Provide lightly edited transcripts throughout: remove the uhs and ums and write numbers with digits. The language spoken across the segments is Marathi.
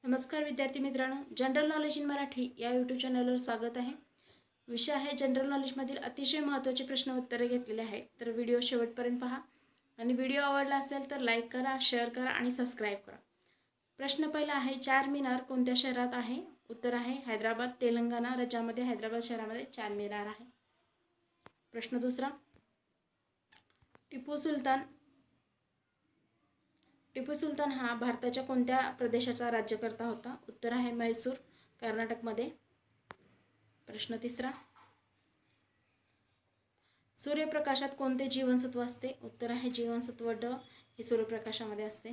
नमस्कार विद्यार्थी मित्रांनो, जनरल नॉलेज इन मराठी या यूट्यूब चॅनलवर स्वागत आहे। विषय आहे जनरल नॉलेजमधील अतिशय महत्त्वाचे प्रश्न उत्तरे घेतलेले आहेत। तर व्हिडिओ शेवटपर्यंत पहा आणि व्हिडिओ आवडला असेल तर लाईक करा, शेअर करा आणि सबस्क्राइब करा। प्रश्न पहिला आहे, चार मिनार कोणत्या शहरात आहे? उत्तर आहे हैदराबाद, तेलंगणा राज्यामध्ये हैदराबाद शहरामध्ये चार मिनार आहे। प्रश्न दुसरा, टिपू सुलतान हा भारताच्या कोणत्या प्रदेशाचा राज्यकर्ता होता? उत्तर आहे म्हैसूर, कर्नाटकमध्ये। प्रश्न तिसरा, सूर्यप्रकाशात कोणते जीवनसत्व असते? उत्तर आहे जीवनसत्व ड, हे सूर्यप्रकाशामध्ये असते।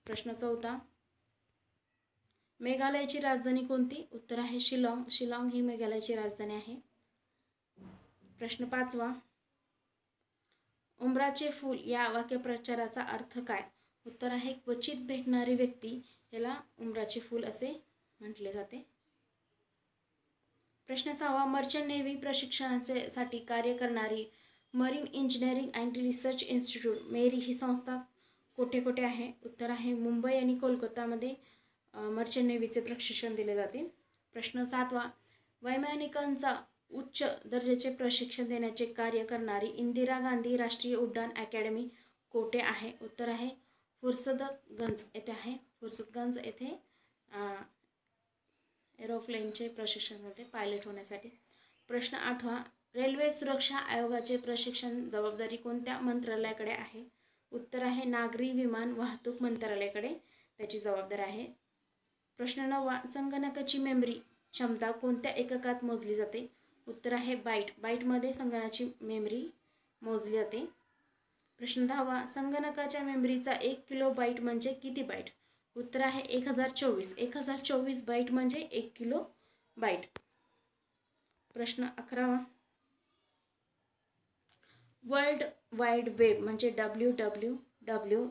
प्रश्न चौथा, मेघालयाची राजधानी कोणती? उत्तर आहे शिलाँग, शिलाँग ही मेघालयाची राजधानी आहे। प्रश्न पाचवा, उंबराचे फूल या वाक्यप्रचाराचा अर्थ काय? उत्तर आहे क्वचित भेटणारी व्यक्ती याला उंबराचे फूल असे म्हटले जाते। प्रश्न सहावा, मर्चंट नेव्ही प्रशिक्षणासाठी कार्य करणारी marine engineering and research institute MERI ही संस्था कोठे कोठे आहे? उत्तर आहे मुंबई आणि कोलकातामध्ये मर्चंट नेव्हीचे प्रशिक्षण दिले जाते। प्रश्न सातवा, वैमानिकांचा उच्च दर्जाचे प्रशिक्षण देण्याचे कार्य करणारी इंदिरा गांधी राष्ट्रीय उड्डाण अकॅडमी कोठे आहे? उत्तर आहे फुर्सतगंज येथे आहे। फुर्सतगंज येथे एरोप्लेनचे प्रशिक्षण होते पायलट होण्यासाठी। प्रश्न आठवा, रेल्वे सुरक्षा आयोगाचे प्रशिक्षण जबाबदारी कोणत्या मंत्रालयाकडे आहे? उत्तर आहे नागरी विमान वाहतूक मंत्रालयाकडे त्याची जबाबदारी आहे। प्रश्न नववा, संगणकाची मेमरी क्षमता कोणत्या एककात मोजली जाते? उत्तर आहे बाईट, बाईटमध्ये संगणकाची मेमरी मोजली जाते। प्रश्न दहावा, संगणकाच्या मेमरीचा 1 किलो बाईट म्हणजे किती बाईट? उत्तर आहे 1024 बाईट म्हणजे 1 किलो बाईट। प्रश्न 11वा, वर्ल्ड वाईड वेब म्हणजे www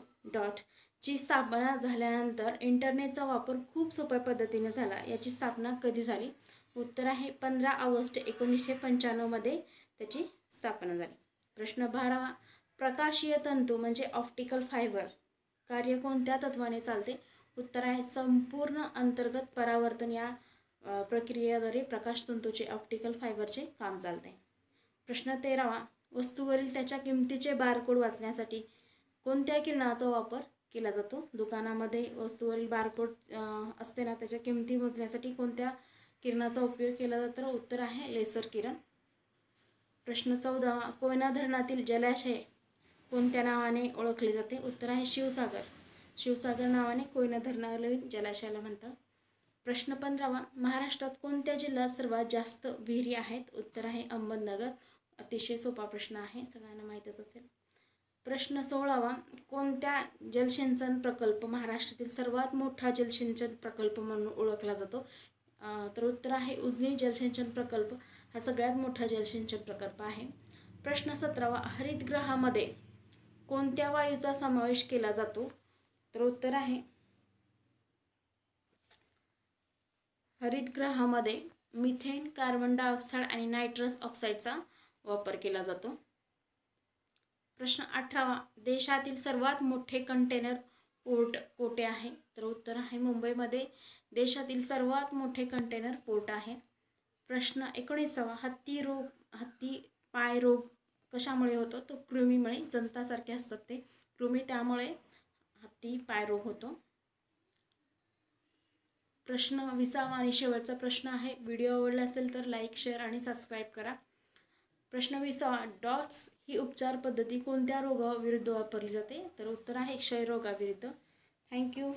ची स्थापना झाल्यानंतर इंटरनेटचा वापर खूप सोप्या पद्धतीने झाला, याची स्थापना कधी झाली? उत्तर आहे 15 ऑगस्ट 1995 मध्ये त्याची स्थापना झाली। प्रश्न 12वा, प्रकाशीय तंतू म्हणजे ऑप्टिकल फायबर कार्य कोणत्या तत्वाने चालते? उत्तर आहे संपूर्ण अंतर्गत परावर्तन या प्रक्रियेद्वारे प्रकाश तंतूचे ऑप्टिकल फायबरचे काम चालते। प्रश्न 13वा, वस्तूवरील त्याच्या किमतीचे बारकोड वाचण्यासाठी कोणत्या किरणाचा वापर केला जातो? दुकानामध्ये वस्तूवरील बारकोड असते ना, त्याच्या किमती मोजण्यासाठी कोणत्या किरणाचा उपयोग केला जातो? उत्तर आहे लेसर किरण। प्रश्न 14वा, कोयना धरणातील जलाशय कोणत्या नावाने ओळखले जाते? उत्तर आहे शिवसागर, शिवसागर नावाने कोयना धरणातील जलाशयाला म्हणतात। प्रश्न 15वा, महाराष्ट्रात कोणत्या जिल्ह्यात सर्वात जास्त विहिरी आहेत? उत्तर आहे अहमदनगर, अतिशय सोपा प्रश्न आहे, सगळ्यांना माहीतच असेल। प्रश्न 16वा, कोणत्या जलसिंचन प्रकल्प महाराष्ट्रातील सर्वात मोठा जलसिंचन प्रकल्प म्हणून ओळखला जातो? तर उत्तर आहे उजनी जलसिंचन प्रकल्प हा सगळ्यात मोठा जलसिंचन प्रकल्प आहे। प्रश्न 17वा, हरितगृहामध्ये कोणत्या वायूचा समावेश केला जातो? तर उत्तर आहे हरितगृहामध्ये मिथेन, कार्बन डायऑक्साईड आणि नायट्रस ऑक्साईडचा वापर केला जातो। प्रश्न 18वा, देशातील सर्वात मोठे कंटेनर पोर्ट कोठे आहे? तर उत्तर आहे मुंबईमध्ये देशातील सर्वात मोठे कंटेनर पोर्ट आहे। प्रश्न 19वा, हत्ती पाय रोग कशामुळे होतो? तो कृमीमुळे, जंतासारखे असतात ते कृमी, त्यामुळे हत्ती पाय रोग होतो। प्रश्न 20वा आणि शेवटचा प्रश्न आहे, व्हिडिओ आवडला असेल तर लाईक, शेअर आणि सबस्क्राईब करा। प्रश्न 20वा, डॉट्स ही उपचार पद्धती कोणत्या रोगाविरुद्ध वापरली जाते? तर उत्तर आहे क्षयरोगाविरुद्ध। थँक्यू।